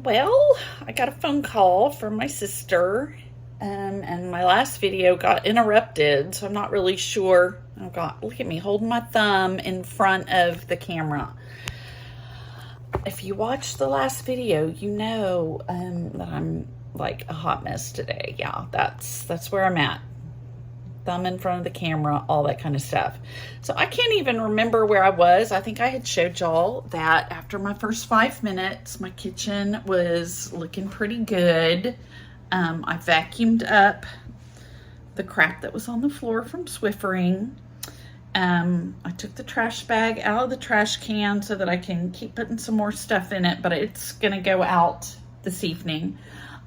Well, I got a phone call from my sister, and my last video got interrupted, so I'm not really sure. Oh God, look at me holding my thumb in front of the camera. If you watched the last video, you know that I'm like a hot mess today. Yeah, that's where I'm at. Thumb in front of the camera, all that kind of stuff. So I can't even remember where I was. I think I had showed y'all that after my first 5 minutes, my kitchen was looking pretty good. I vacuumed up the crap that was on the floor from Swiffering. I took the trash bag out of the trash can so that I can keep putting some more stuff in it, but it's gonna go out this evening.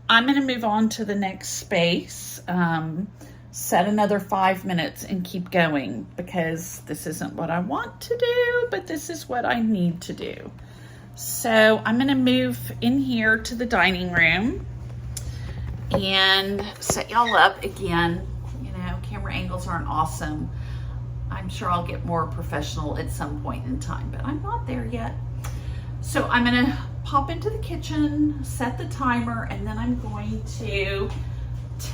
I'm gonna move on to the next space. Set another 5 minutes and keep going because this isn't what I want to do, but this is what I need to do. So I'm gonna move in here to the dining room and set y'all up again. You know, camera angles aren't awesome. I'm sure I'll get more professional at some point in time, but I'm not there yet. So I'm gonna pop into the kitchen, set the timer, and then I'm going to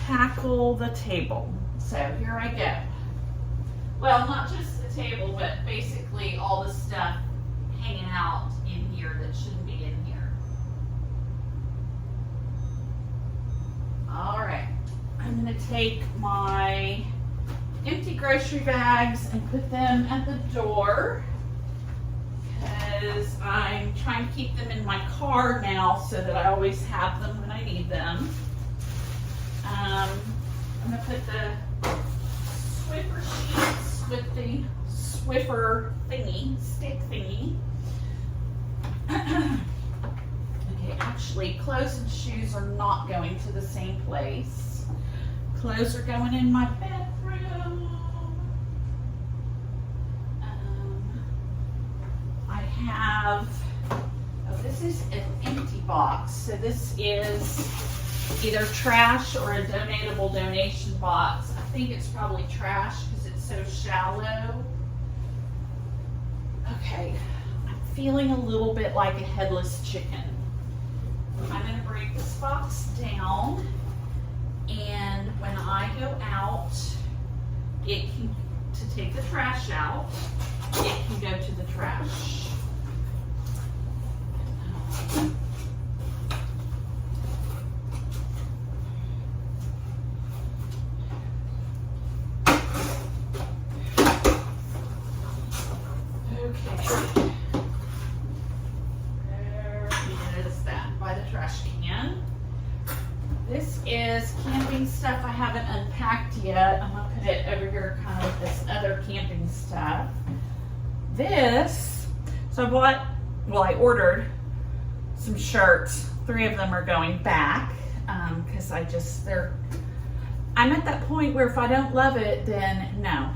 tackle the table. So here I go. Well, not just the table, but basically all the stuff hanging out in here that shouldn't be in here. All right, I'm gonna take my empty grocery bags and put them at the door because I'm trying to keep them in my car now so that I always have them when I need them. I'm going to put the Swiffer sheets with the Swiffer thingy, stick thingy. Okay, actually, clothes and shoes are not going to the same place. Clothes are going in my bedroom. I have, oh, this is an empty box. So this is either trash or a donatable donation box. I think it's probably trash because it's so shallow. Okay, I'm feeling a little bit like a headless chicken. I'm going to break this box down, and when I go out, it can, to take the trash out, it can go to the trash. This is camping stuff I haven't unpacked yet. I'm gonna put it over here kind of with this other camping stuff. This, so I bought, well, I ordered some shirts. 3 of them are going back because I'm at that point where if I don't love it, then no.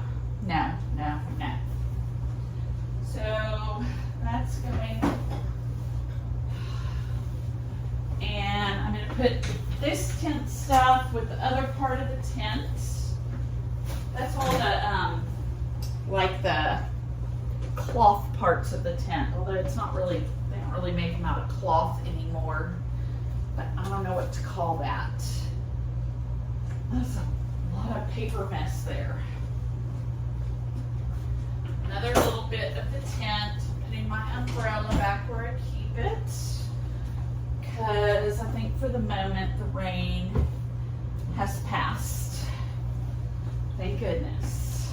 So that's going, and I'm gonna put this tent stuff with the other part of the tent. That's all the, like the cloth parts of the tent, although it's not really, they don't really make them out of cloth anymore, but I don't know what to call that. That's a lot of paper mess there. Another little bit of the tent, putting my umbrella back where I keep it, because I think for the moment the rain has passed. Thank goodness.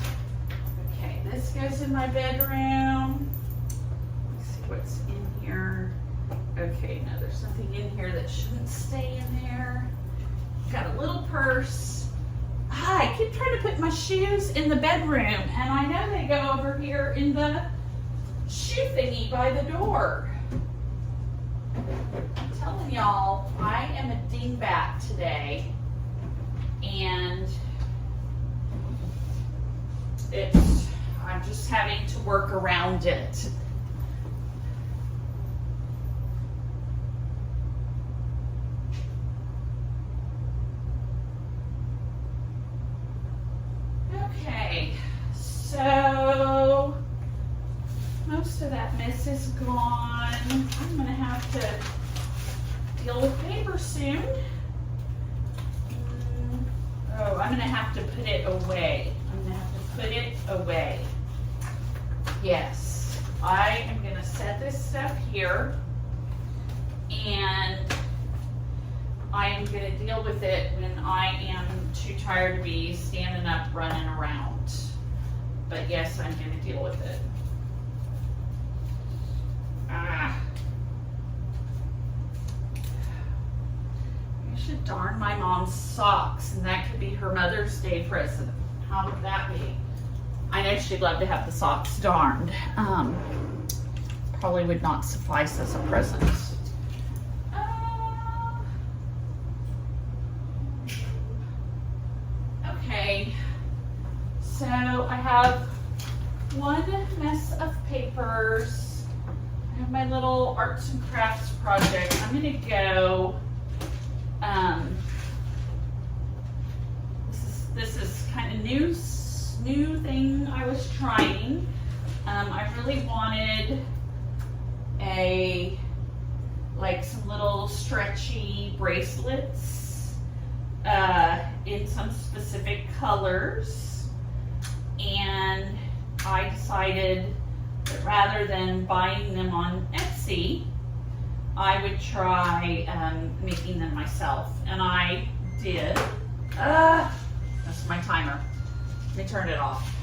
Okay, this goes in my bedroom. Let's see what's in here. Okay, no, there's something in here that shouldn't stay in there. Got a little purse. I keep trying to put my shoes in the bedroom, and I know they go over here in the shoe thingy by the door. I'm telling y'all, I am a dingbat today, and I'm just having to work around it. Okay, so most of that mess is gone. I'm gonna have to deal with paper soon. Oh, I'm gonna have to put it away. I'm gonna have to put it away. Yes, I am gonna set this stuff here, and I am gonna deal with it when I am too tired to be standing up running around. But yes, I'm gonna deal with it. I should darn my mom's socks, and that could be her Mother's Day present. How would that be? I know she'd love to have the socks darned. Probably would not suffice as a present. Okay, so I have one mess of papers. I have my little arts and crafts project. I'm gonna go, this is kind of new thing I was trying. I really wanted some little stretchy bracelets in some specific colors, and I decided that rather than buying them on Etsy, I would try making them myself, and I did. That's my timer. Let me turn it off.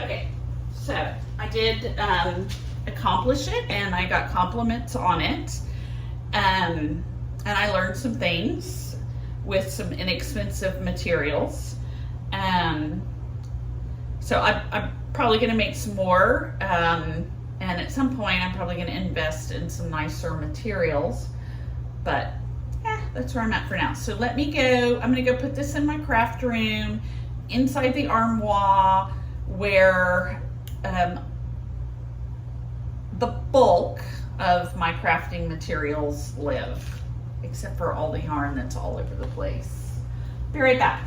Okay, so I did accomplish it, and I got compliments on it, and I learned some things with some inexpensive materials. So I'm probably going to make some more, and at some point I'm probably going to invest in some nicer materials, but that's where I'm at for now. So let me go. I'm going to go put this in my craft room inside the armoire where the bulk of my crafting materials live, except for all the yarn that's all over the place. Be right back.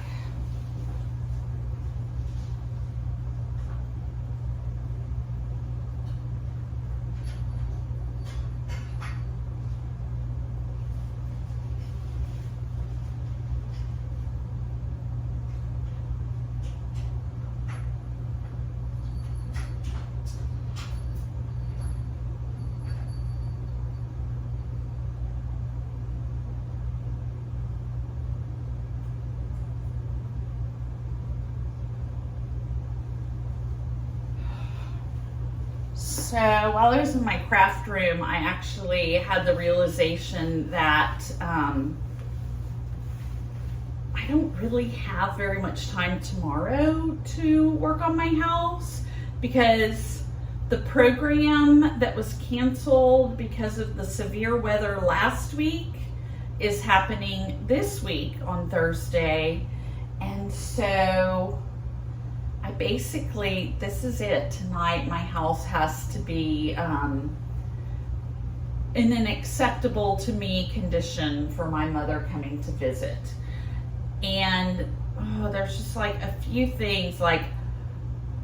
So while I was in my craft room, I actually had the realization that I don't really have very much time tomorrow to work on my house, because the program that was canceled because of the severe weather last week is happening this week on Thursday. And so I basically, this is it. Tonight my house has to be in an acceptable to me condition for my mother coming to visit. And there's just like a few things. Like,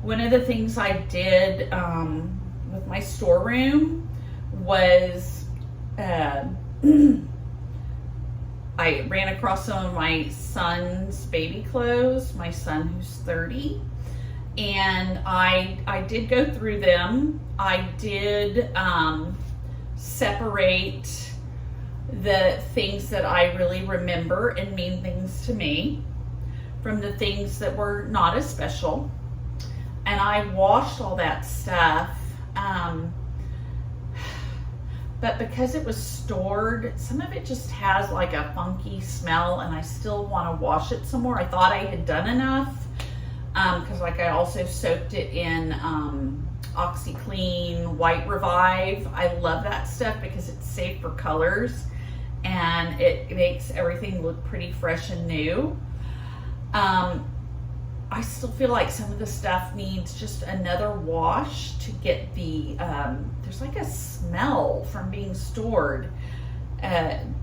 one of the things I did with my storeroom was I ran across some of my son's baby clothes, my son who's 30. And I did go through them. I did separate the things that I really remember and mean things to me from the things that were not as special. And I washed all that stuff. But because it was stored, some of it just has like a funky smell, and I still want to wash it some more. I thought I had done enough. Because I also soaked it in OxiClean White Revive. I love that stuff because it's safe for colors and it makes everything look pretty fresh and new. I still feel like some of the stuff needs just another wash to get the, there's like a smell from being stored. And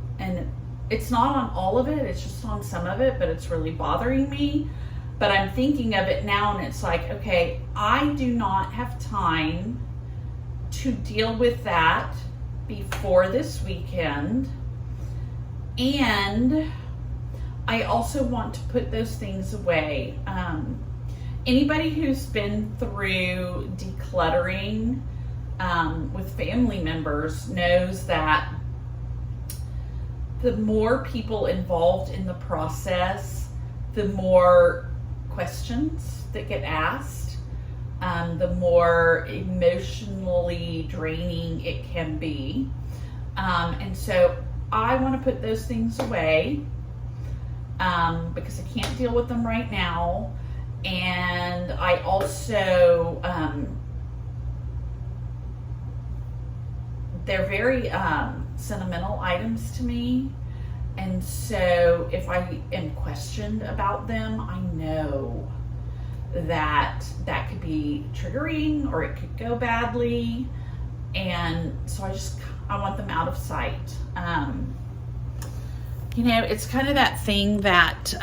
it's not on all of it, it's just on some of it, but it's really bothering me. But I'm thinking of it now, and it's like, okay, I do not have time to deal with that before this weekend. And I also want to put those things away. Anybody who's been through decluttering with family members knows that the more people involved in the process, the more questions that get asked, the more emotionally draining it can be. And so I want to put those things away because I can't deal with them right now. And I also, they're very sentimental items to me. And so if I am questioned about them, I know that that could be triggering or it could go badly. And so I want them out of sight. You know, it's kind of that thing that,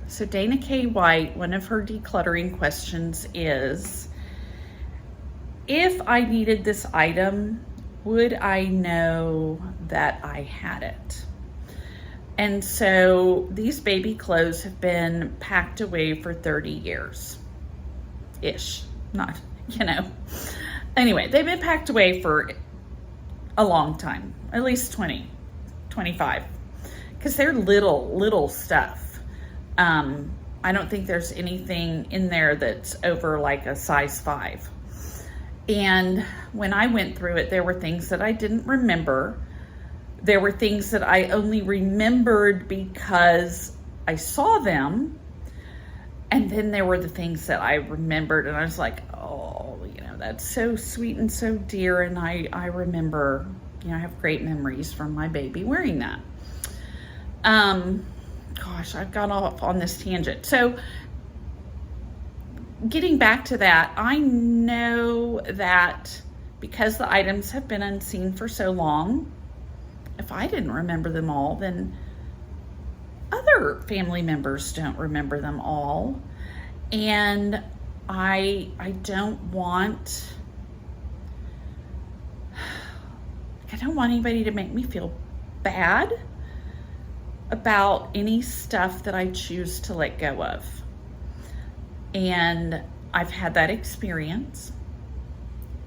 so Dana K. White, one of her decluttering questions is, if I needed this item, would I know that I had it? And so these baby clothes have been packed away for 30 years-ish. Not, you know. Anyway, they've been packed away for a long time, at least 20, 25, because they're little stuff. I don't think there's anything in there that's over like a size 5. And when I went through it, there were things that I didn't remember. There were things that I only remembered because I saw them. And then there were the things that I remembered, and I was like, oh, you know, that's so sweet and so dear. And I remember, you know, I have great memories from my baby wearing that. Gosh, I've gone off on this tangent. So getting back to that, I know that because the items have been unseen for so long, if I didn't remember them all, then other family members don't remember them all. And I don't want anybody to make me feel bad about any stuff that I choose to let go of. And I've had that experience,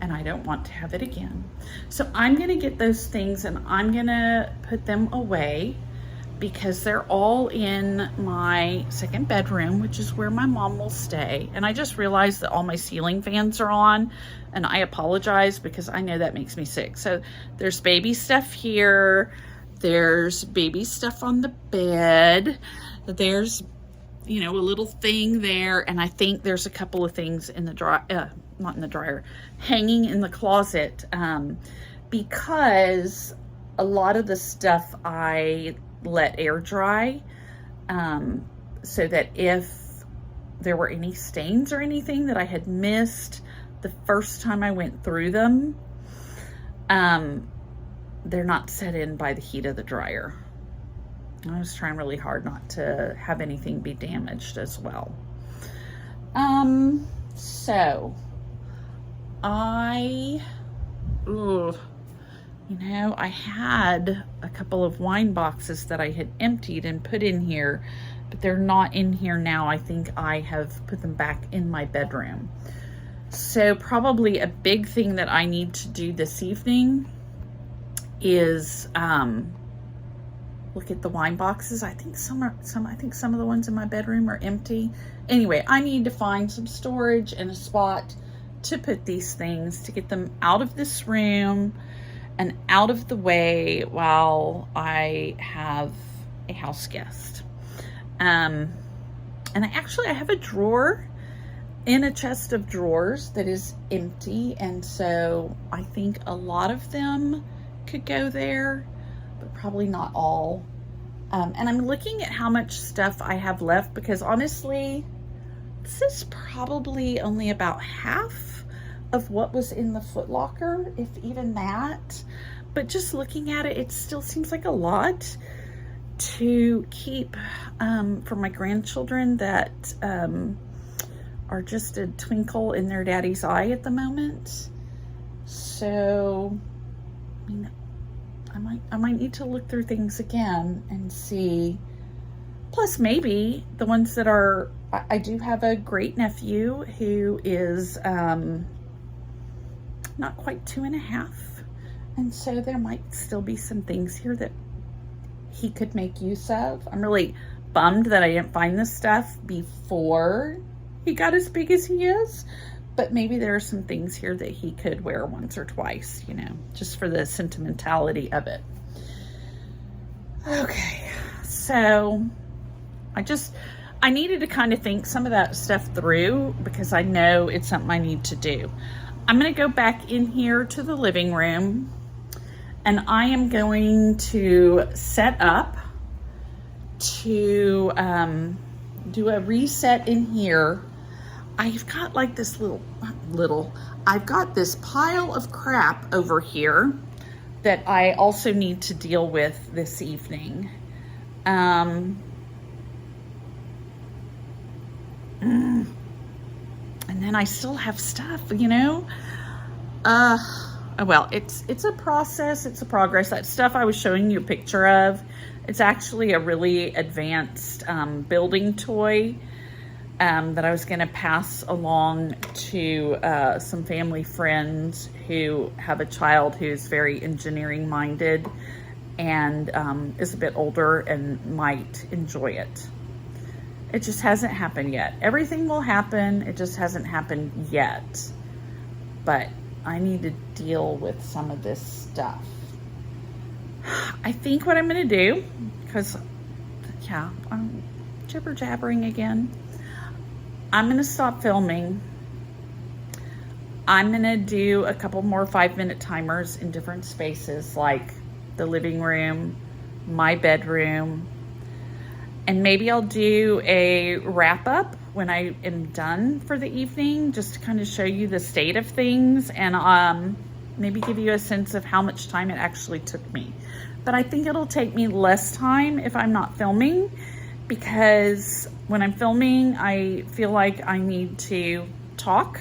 and I don't want to have it again. So I'm going to get those things and I'm going to put them away, because they're all in my second bedroom, which is where my mom will stay. And I just realized that all my ceiling fans are on, and I apologize because I know that makes me sick. So there's baby stuff here. There's baby stuff on the bed. There's, you know, a little thing there. And I think there's a couple of things in the dryer, not in the dryer, hanging in the closet, because a lot of the stuff I let air dry, so that if there were any stains or anything that I had missed the first time I went through them, they're not set in by the heat of the dryer. I was trying really hard not to have anything be damaged as well. So you know, I had a couple of wine boxes that I had emptied and put in here, but they're not in here now. I think I have put them back in my bedroom. So probably a big thing that I need to do this evening is look at the wine boxes. I think some of the ones in my bedroom are empty. Anyway, I need to find some storage and a spot to put these things, to get them out of this room and out of the way while I have a house guest. And I have a drawer in a chest of drawers that is empty, and so I think a lot of them could go there, but probably not all. And I'm looking at how much stuff I have left, because honestly, this is probably only about half of what was in the Foot Locker, if even that. But just looking at it, it still seems like a lot to keep for my grandchildren that are just a twinkle in their daddy's eye at the moment. So, I mean, I might need to look through things again and see. Plus, maybe the ones that are, I do have a great nephew who is not quite 2.5. And so there might still be some things here that he could make use of. I'm really bummed that I didn't find this stuff before he got as big as he is. But maybe there are some things here that he could wear once or twice, you know, just for the sentimentality of it. Okay, so I needed to kind of think some of that stuff through because I know it's something I need to do. I'm going to go back in here to the living room and I am going to set up to do a reset in here. I've got like this I've got this pile of crap over here that I also need to deal with this evening. And then I still have stuff, you know? Well, it's a process, it's a progress. That stuff I was showing you a picture of, it's actually a really advanced building toy that I was going to pass along to some family friends who have a child who's very engineering minded and is a bit older and might enjoy it. It just hasn't happened yet. Everything will happen, it just hasn't happened yet. But I need to deal with some of this stuff. I think what I'm going to do, because, yeah, I'm jibber jabbering again. I'm going to stop filming. I'm going to do a couple more 5-minute timers in different spaces, like the living room, my bedroom, and maybe I'll do a wrap up when I am done for the evening, just to kind of show you the state of things and maybe give you a sense of how much time it actually took me. But I think it'll take me less time if I'm not filming, because when I'm filming, I feel like I need to talk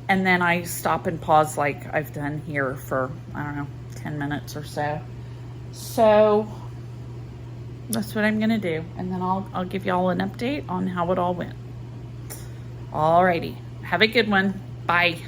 and then I stop and pause like I've done here for, I don't know, 10 minutes or so. So that's what I'm gonna do. And then I'll give y'all an update on how it all went. Alrighty, have a good one. Bye.